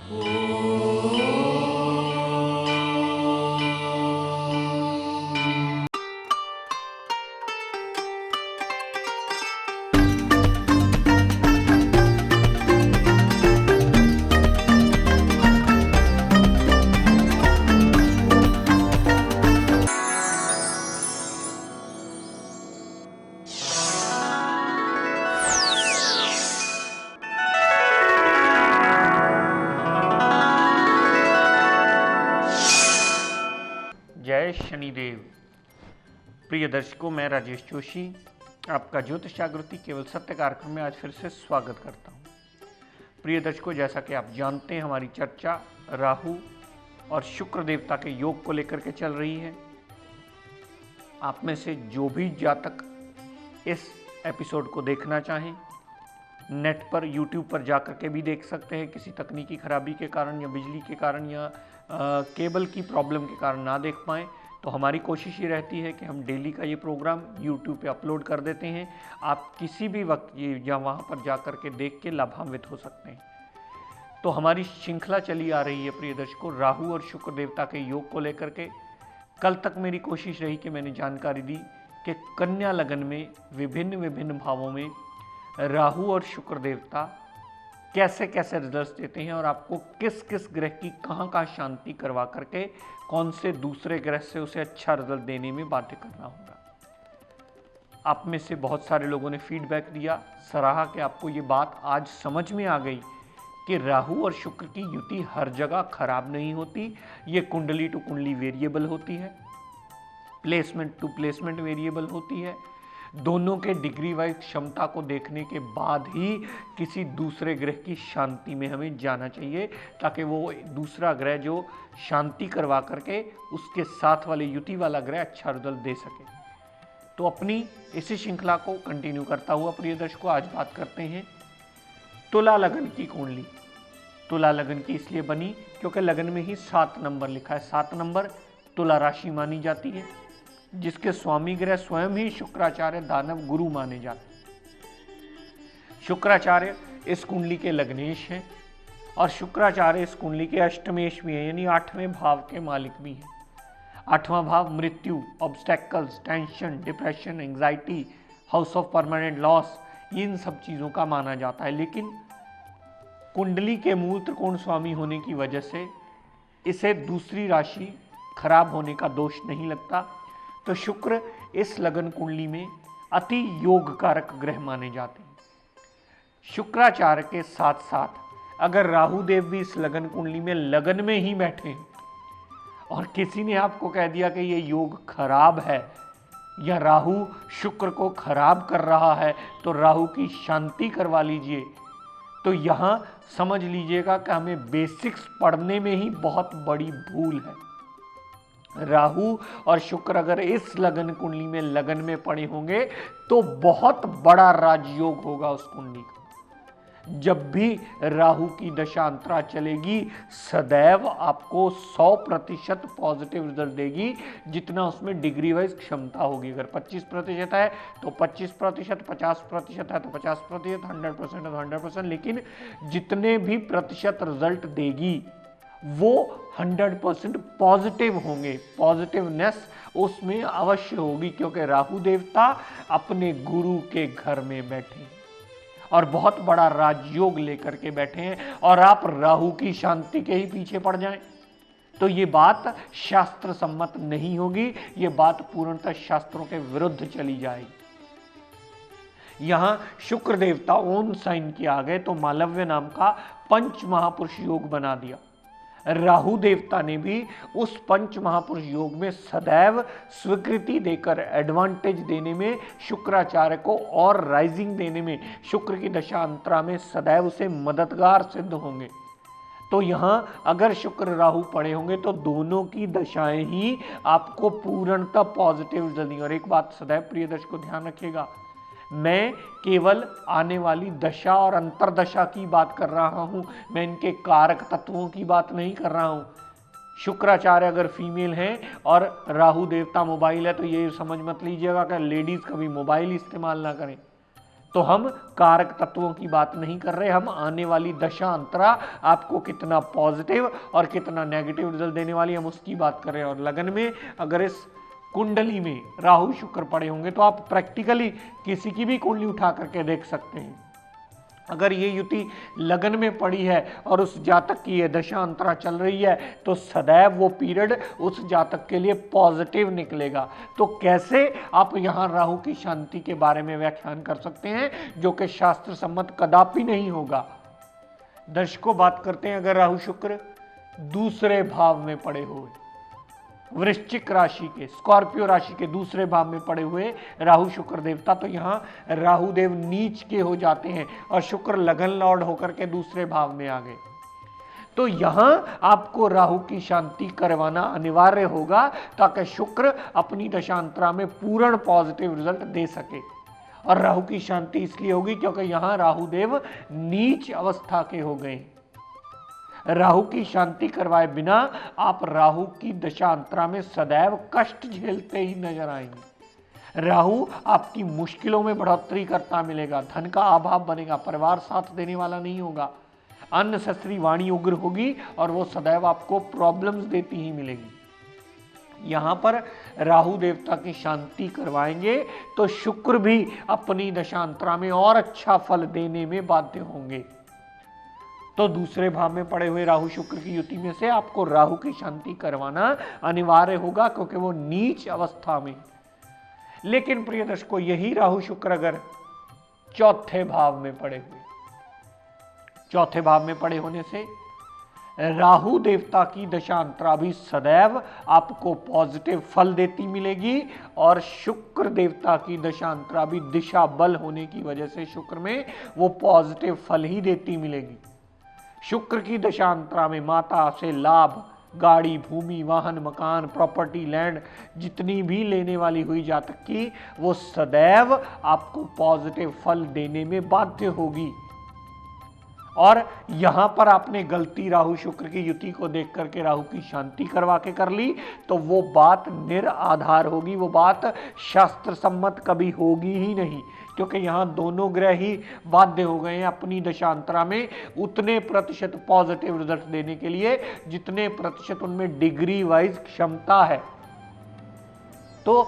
जय शनिदेव। प्रिय दर्शकों, मैं राजेश जोशी आपका ज्योतिष जागृति केवल सत्य कार्यक्रम में आज फिर से स्वागत करता हूं। प्रिय दर्शकों, जैसा कि आप जानते हैं, हमारी चर्चा राहु और शुक्र देवता के योग को लेकर के चल रही है। आप में से जो भी जातक इस एपिसोड को देखना चाहें, नेट पर यूट्यूब पर जाकर के भी देख सकते हैं। किसी तकनीकी खराबी के कारण या बिजली के कारण या केबल की प्रॉब्लम के कारण ना देख पाएँ तो हमारी कोशिश ये रहती है कि हम डेली का ये प्रोग्राम यूट्यूब पे अपलोड कर देते हैं। आप किसी भी वक्त ये या वहाँ पर जाकर के देख के लाभान्वित हो सकते हैं। तो हमारी श्रृंखला चली आ रही है प्रिय दर्शकों, राहु और शुक्र देवता के योग को लेकर के। कल तक मेरी कोशिश रही कि मैंने जानकारी दी कि कन्या लगन में विभिन्न विभिन्न भावों में राहु और शुक्र देवता कैसे कैसे रिजल्ट्स देते हैं और आपको किस किस ग्रह की कहाँ कहाँ शांति करवा करके कौन से दूसरे ग्रह से उसे अच्छा रिजल्ट देने में बाध्य करना होगा। आप में से बहुत सारे लोगों ने फीडबैक दिया, सराहा कि आपको ये बात आज समझ में आ गई कि राहु और शुक्र की युति हर जगह खराब नहीं होती। ये कुंडली टू कुंडली वेरिएबल होती है, प्लेसमेंट टू प्लेसमेंट वेरिएबल होती है। दोनों के डिग्री वाइज क्षमता को देखने के बाद ही किसी दूसरे ग्रह की शांति में हमें जाना चाहिए, ताकि वो दूसरा ग्रह जो शांति करवा करके उसके साथ वाले युति वाला ग्रह अच्छा रिजल्ट दे सके। तो अपनी इसी श्रृंखला को कंटिन्यू करता हुआ प्रिय दर्शकों, आज बात करते हैं तुला लगन की कुंडली। तुला लगन की इसलिए बनी क्योंकि लगन में ही 7 नंबर लिखा है। 7 नंबर तुला राशि मानी जाती है, जिसके स्वामी ग्रह स्वयं ही शुक्राचार्य दानव गुरु माने जाते हैं। शुक्राचार्य इस कुंडली के लग्नेश हैं और शुक्राचार्य इस कुंडली के अष्टमेश भी हैं, यानी 8वें भाव के मालिक भी हैं। 8वां भाव मृत्यु, obstacles, tension, depression, anxiety, house of permanent loss, इन सब चीज़ों का माना जाता है। लेकिन कुंडली के मूल त्रिकोण स्वामी होने की वजह से इसे दूसरी राशि खराब होने का दोष नहीं लगता। तो शुक्र इस लगन कुंडली में अति योग कारक ग्रह माने जाते हैं। शुक्राचार्य के साथ साथ अगर राहु देव भी इस लगन कुंडली में लगन में ही बैठे हैं और किसी ने आपको कह दिया कि ये योग खराब है या राहु शुक्र को खराब कर रहा है तो राहु की शांति करवा लीजिए, तो यहाँ समझ लीजिएगा कि हमें बेसिक्स पढ़ने में ही बहुत बड़ी भूल है। राहु और शुक्र अगर इस लगन कुंडली में लगन में पड़े होंगे तो बहुत बड़ा राजयोग होगा उस कुंडली का। जब भी राहु की दशांतरा चलेगी सदैव आपको 100% पॉजिटिव रिजल्ट देगी, जितना उसमें डिग्री वाइज क्षमता होगी। अगर 25% है तो 25%, 50% है तो 50%, 100% है तो 100%, लेकिन जितने भी प्रतिशत रिजल्ट देगी वो 100% पॉजिटिव होंगे। पॉजिटिवनेस उसमें अवश्य होगी, क्योंकि राहु देवता अपने गुरु के घर में बैठे और बहुत बड़ा राजयोग लेकर के बैठे हैं, और आप राहु की शांति के ही पीछे पड़ जाएं तो ये बात शास्त्र सम्मत नहीं होगी। ये बात पूर्णतः शास्त्रों के विरुद्ध चली जाएगी। यहां शुक्र देवता ओम साइन किया आ गए तो मालव्य नाम का पंच महापुरुष योग बना दिया। राहु देवता ने भी उस पंच महापुरुष योग में सदैव स्वीकृति देकर एडवांटेज देने में, शुक्राचार्य को और राइजिंग देने में, शुक्र की दशा अंतरा में सदैव उसे मददगार सिद्ध होंगे। तो यहां अगर शुक्र राहु पड़े होंगे तो दोनों की दशाएं ही आपको पूर्णतः पॉजिटिव रिजल्ट देंगी। और एक बात सदैव प्रिय दर्शकों ध्यान रखिएगा, मैं केवल आने वाली दशा और अंतरदशा की बात कर रहा हूं, मैं इनके कारक तत्वों की बात नहीं कर रहा हूं। शुक्राचार्य अगर फीमेल हैं और राहु देवता मोबाइल है तो ये समझ मत लीजिएगा कि लेडीज कभी मोबाइल इस्तेमाल ना करें। तो हम कारक तत्वों की बात नहीं कर रहे, हम आने वाली दशा अंतरा आपको कितना पॉजिटिव और कितना नेगेटिव रिजल्ट देने वाली हम उसकी बात कर रहे हैं। और लगन में अगर इस कुंडली में राहु शुक्र पड़े होंगे तो आप प्रैक्टिकली किसी की भी कुंडली उठा करके देख सकते हैं। अगर ये युति लगन में पड़ी है और उस जातक की ये दशा अंतरा चल रही है तो सदैव वो पीरियड उस जातक के लिए पॉजिटिव निकलेगा। तो कैसे आप यहाँ राहु की शांति के बारे में व्याख्यान कर सकते हैं जो कि शास्त्र सम्मत कदापि नहीं होगा। दर्शकों, बात करते हैं अगर राहु शुक्र दूसरे भाव में पड़े हुए, वृश्चिक राशि के, स्कॉर्पियो राशि के दूसरे भाव में पड़े हुए राहु शुक्र देवता, तो यहाँ राहु देव नीच के हो जाते हैं और शुक्र लगन लॉर्ड होकर के दूसरे भाव में आ गए। तो यहाँ आपको राहु की शांति करवाना अनिवार्य होगा ताकि शुक्र अपनी दशांतरा में पूर्ण पॉजिटिव रिजल्ट दे सके। और राहु की शांति इसलिए होगी क्योंकि यहाँ राहु देव नीच अवस्था के हो गए। राहु की शांति करवाए बिना आप राहु की दशांतरा में सदैव कष्ट झेलते ही नजर आएंगे। राहु आपकी मुश्किलों में बढ़ोतरी करता मिलेगा, धन का अभाव बनेगा, परिवार साथ देने वाला नहीं होगा, अन्न शस्त्री वाणी उग्र होगी और वो सदैव आपको प्रॉब्लम्स देती ही मिलेगी। यहां पर राहु देवता की शांति करवाएंगे तो शुक्र भी अपनी दशांतरा में और अच्छा फल देने में बाध्य होंगे। तो दूसरे भाव में पड़े हुए राहु शुक्र की युति में से आपको राहु की शांति करवाना अनिवार्य होगा क्योंकि वो नीच अवस्था में। लेकिन प्रिय दर्शकों, यही राहु शुक्र अगर चौथे भाव में पड़े हुए, चौथे भाव में पड़े होने से राहु देवता की दशांतरा भी सदैव आपको पॉजिटिव फल देती मिलेगी और शुक्र देवता की दशांतरा भी दिशा बल होने की वजह से शुक्र में वो पॉजिटिव फल ही देती मिलेगी। शुक्र की दशांतरा में माता से लाभ, गाड़ी, भूमि, वाहन, मकान, प्रॉपर्टी, लैंड जितनी भी लेने वाली हुई जातक की वो सदैव आपको पॉजिटिव फल देने में बाध्य होगी। और यहां पर आपने गलती राहु शुक्र की युति को देख करके राहु की शांति करवा के कर ली तो वो बात निराधार होगी, वो बात शास्त्र सम्मत कभी होगी ही नहीं, क्योंकि यहां दोनों ग्रह ही बाध्य हो गए हैं अपनी दशांतरा में उतने प्रतिशत पॉजिटिव रिजल्ट देने के लिए जितने प्रतिशत उनमें डिग्री वाइज क्षमता है। तो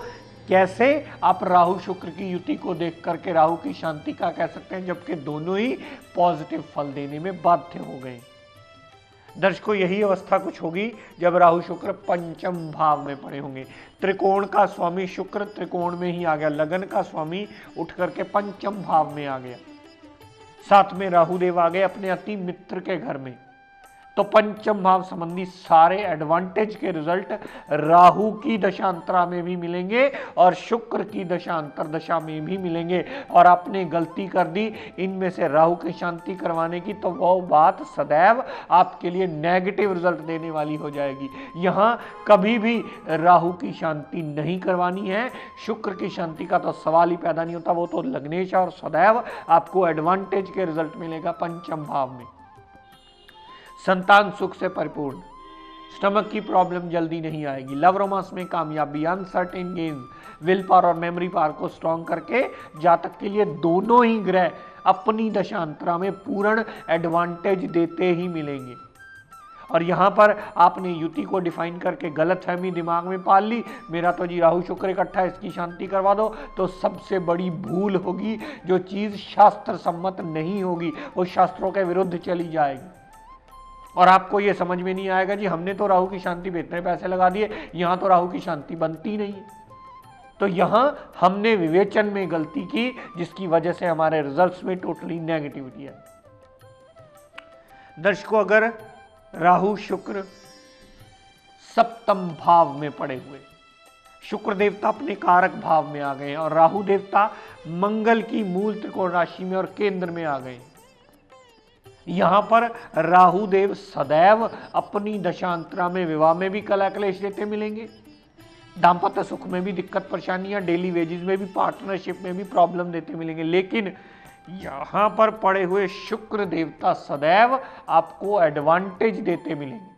कैसे आप राहु शुक्र की युति को देख करके राहु की शांति का कह सकते हैं जबकि दोनों ही पॉजिटिव फल देने में बाध्य हो गए। दर्शकों, यही अवस्था कुछ होगी जब राहु शुक्र पंचम भाव में पड़े होंगे। त्रिकोण का स्वामी शुक्र त्रिकोण में ही आ गया, लगन का स्वामी उठ करके पंचम भाव में आ गया, साथ में राहु देव आ गए अपने अति मित्र के घर में। तो पंचम भाव संबंधी सारे एडवांटेज के रिजल्ट राहु की दशांतरा में भी मिलेंगे और शुक्र की दशांतर दशा में भी मिलेंगे। और आपने गलती कर दी इनमें से राहु की शांति करवाने की तो वो बात सदैव आपके लिए नेगेटिव रिजल्ट देने वाली हो जाएगी। यहां कभी भी राहु की शांति नहीं करवानी है, शुक्र की शांति का तो सवाल ही पैदा नहीं होता, वो तो लग्नेश और सदैव आपको एडवांटेज के रिजल्ट मिलेगा पंचम भाव में। संतान सुख से परिपूर्ण, स्टमक की प्रॉब्लम जल्दी नहीं आएगी, लव रोमांस में कामयाबी, अनसर्टेन गेन्स, विल पावर और मेमोरी पावर को स्ट्रॉन्ग करके जातक के लिए दोनों ही ग्रह अपनी दशांतरा में पूर्ण एडवांटेज देते ही मिलेंगे। और यहां पर आपने युति को डिफाइन करके गलतफहमी दिमाग में पाल ली, मेरा तो जी राहु शुक्र इकट्ठा इसकी शांति करवा दो, तो सबसे बड़ी भूल होगी। जो चीज शास्त्र सम्मत नहीं होगी वो शास्त्रों के विरुद्ध चली जाएगी और आपको ये समझ में नहीं आएगा जी हमने तो राहु की शांति पे इतने पैसे लगा दिए, यहां तो राहु की शांति बनती नहीं है। तो यहां हमने विवेचन में गलती की जिसकी वजह से हमारे रिजल्ट्स में टोटली नेगेटिविटी है। दर्शकों, अगर राहु शुक्र सप्तम भाव में पड़े हुए, शुक्र देवता अपने कारक भाव में आ गए और राहु देवता मंगल की मूल त्रिकोण राशि में और केंद्र में आ गए, यहां पर राहु देव सदैव अपनी दशांतरा में विवाह में भी कलह क्लेश देते मिलेंगे, दाम्पत्य सुख में भी दिक्कत परेशानियां, डेली वेजेस में भी, पार्टनरशिप में भी प्रॉब्लम देते मिलेंगे। लेकिन यहां पर पड़े हुए शुक्र देवता सदैव आपको एडवांटेज देते मिलेंगे।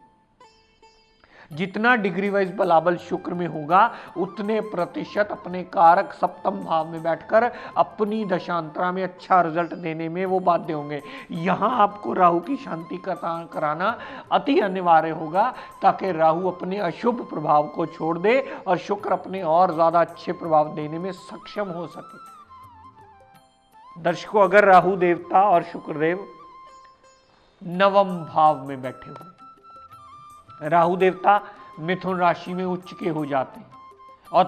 जितना डिग्री वाइज बलाबल शुक्र में होगा उतने प्रतिशत अपने कारक सप्तम भाव में बैठकर अपनी दशांतरा में अच्छा रिजल्ट देने में वो बाध्य होंगे। यहां आपको राहु की शांति कराना अति अनिवार्य होगा ताकि राहु अपने अशुभ प्रभाव को छोड़ दे और शुक्र अपने और ज्यादा अच्छे प्रभाव देने में सक्षम हो सके। दर्शकों, अगर राहु देवता और शुक्रदेव नवम भाव में बैठे हुए, राहु देवता मिथुन राशि में उच्च के हो जाते हैं और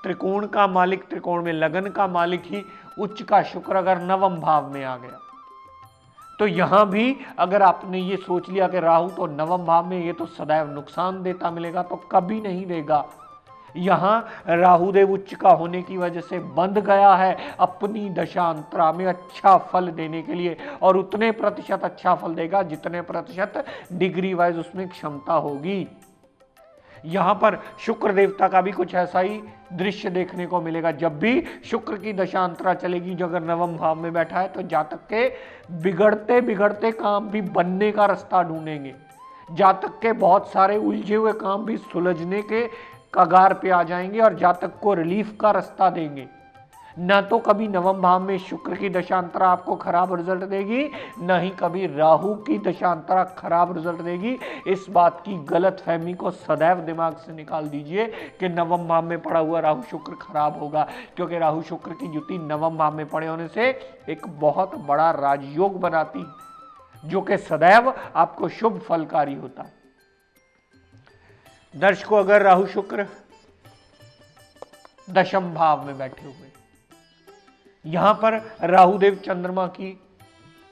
त्रिकोण का मालिक, त्रिकोण में लगन का मालिक ही उच्च का शुक्र अगर नवम भाव में आ गया तो यहां भी अगर आपने ये सोच लिया कि राहु तो नवम भाव में, ये तो सदैव नुकसान देता मिलेगा, तो कभी नहीं देगा। यहां राहुदेव उच्च का होने की वजह से बंध गया है अपनी दशांतरा में अच्छा फल देने के लिए, और उतने प्रतिशत अच्छा फल देगा जितने प्रतिशत डिग्री वाइज उसमें क्षमता होगी। यहां पर शुक्र देवता का भी कुछ ऐसा ही दृश्य देखने को मिलेगा। जब भी शुक्र की दशांतरा चलेगी, जो अगर नवम भाव में बैठा है, तो जातक के बिगड़ते बिगड़ते काम भी बनने का रास्ता ढूंढेंगे। जातक के बहुत सारे उलझे हुए काम भी सुलझने के कगार पे आ जाएंगे और जातक को रिलीफ का रास्ता देंगे। न तो कभी नवम भाव में शुक्र की दशांतरा आपको खराब रिजल्ट देगी, न ही कभी राहु की दशांतरा खराब रिजल्ट देगी। इस बात की गलत फहमी को सदैव दिमाग से निकाल दीजिए कि नवम भाव में पड़ा हुआ राहु शुक्र खराब होगा, क्योंकि राहु शुक्र की युति नवम भाव में पड़े होने से एक बहुत बड़ा राजयोग बनाती है, जो कि सदैव आपको शुभ फलकारी होता है। दर्शकों, अगर राहु शुक्र दशम भाव में बैठे हुए, यहां पर राहुदेव चंद्रमा की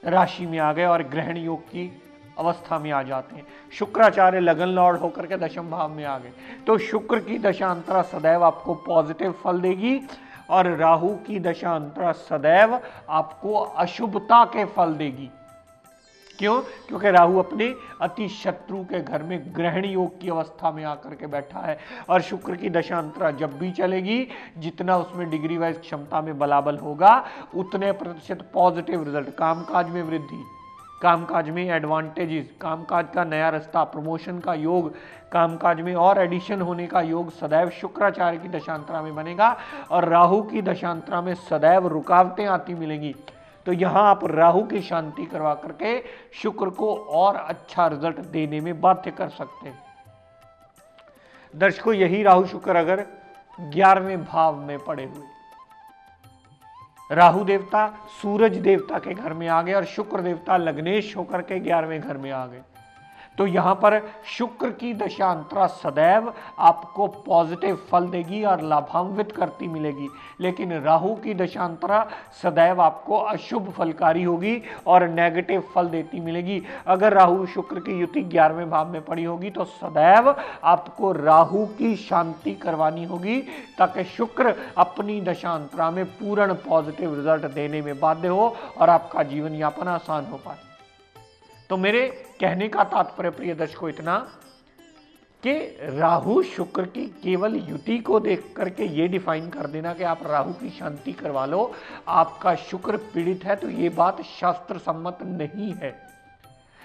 राशि में आ गए और ग्रहण योग की अवस्था में आ जाते हैं। शुक्राचार्य लगन लॉर्ड होकर के दशम भाव में आ गए, तो शुक्र की दशांतरा सदैव आपको पॉजिटिव फल देगी और राहु की दशांतरा सदैव आपको अशुभता के फल देगी। क्यों? क्योंकि राहु अपने अति शत्रु के घर में ग्रहण योग की अवस्था में आकर के बैठा है, और शुक्र की दशांतरा जब भी चलेगी, जितना उसमें डिग्री वाइज क्षमता में बलाबल होगा, उतने प्रतिशत पॉजिटिव रिजल्ट, कामकाज में वृद्धि, कामकाज में एडवांटेजेस, कामकाज का नया रास्ता, प्रमोशन का योग, कामकाज में और एडिशन होने का योग सदैव शुक्राचार्य की दशांतरा में बनेगा, और राहु की दशांतरा में सदैव रुकावटें आती मिलेंगी। तो यहां आप राहु की शांति करवा करके शुक्र को और अच्छा रिजल्ट देने में बाध्य कर सकते हैं। दर्शकों, यही राहु शुक्र अगर 11वें भाव में पड़े हुए, राहु देवता सूरज देवता के घर में आ गए और शुक्र देवता लग्नेश होकर के 11वें घर में आ गए, तो यहां पर शुक्र की दशांतरा सदैव आपको पॉजिटिव फल देगी और लाभान्वित करती मिलेगी, लेकिन राहु की दशांतरा सदैव आपको अशुभ फलकारी होगी और नेगेटिव फल देती मिलेगी। अगर राहु शुक्र की युति 11वें भाव में पड़ी होगी तो सदैव आपको राहु की शांति करवानी होगी, ताकि शुक्र अपनी दशांतरा में पूर्ण पॉजिटिव रिजल्ट देने में बाध्य हो और आपका जीवन यापन आसान हो पाए। तो मेरे कहने का तात्पर्य प्रिय दर्शकों इतना कि राहु शुक्र की केवल युति को देख करके ये डिफाइन कर देना कि आप राहु की शांति करवा लो, आपका शुक्र पीड़ित है, तो ये बात शास्त्र सम्मत नहीं है।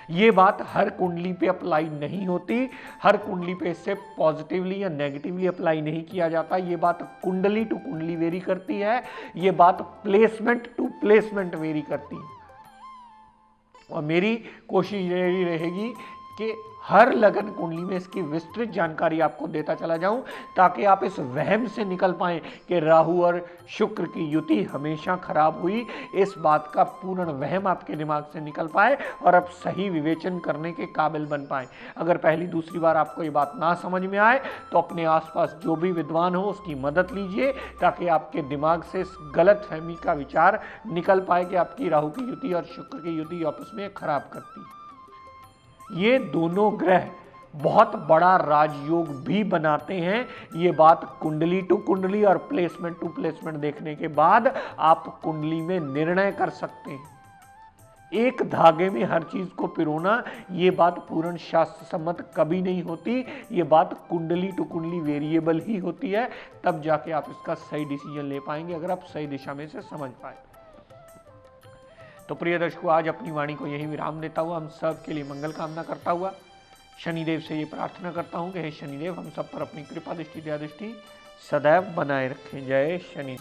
ये बात हर कुंडली पे अप्लाई नहीं होती, हर कुंडली पे इससे पॉजिटिवली या नेगेटिवली अप्लाई नहीं किया जाता। ये बात कुंडली टू कुंडली वेरी करती है, ये बात प्लेसमेंट टू प्लेसमेंट वेरी करती है। और मेरी कोशिश यही रहेगी कि हर लगन कुंडली में इसकी विस्तृत जानकारी आपको देता चला जाऊं, ताकि आप इस वहम से निकल पाएं कि राहु और शुक्र की युति हमेशा खराब हुई। इस बात का पूर्ण वहम आपके दिमाग से निकल पाए और आप सही विवेचन करने के काबिल बन पाएं। अगर पहली दूसरी बार आपको ये बात ना समझ में आए तो अपने आसपास जो भी विद्वान हो उसकी मदद लीजिए, ताकि आपके दिमाग से इस गलत फहमी का विचार निकल पाए कि आपकी राहु की युति और शुक्र की युति आपस में खराब करती है। ये दोनों ग्रह बहुत बड़ा राजयोग भी बनाते हैं। ये बात कुंडली टू कुंडली और प्लेसमेंट टू प्लेसमेंट देखने के बाद आप कुंडली में निर्णय कर सकते हैं। एक धागे में हर चीज को पिरोना, ये बात पूर्ण शास्त्र सम्मत कभी नहीं होती। ये बात कुंडली टू कुंडली वेरिएबल ही होती है, तब जाके आप इसका सही डिसीजन ले पाएंगे, अगर आप सही दिशा में से समझ पाए। तो प्रिय दर्शकों, आज अपनी वाणी को यही विराम देता हुआ हम सब के लिए मंगल कामना करता हुआ शनिदेव से ये प्रार्थना करता हूँ कि हे शनिदेव हम सब पर अपनी कृपा दृष्टि दया दृष्टि सदैव बनाए रखें। जय शनि।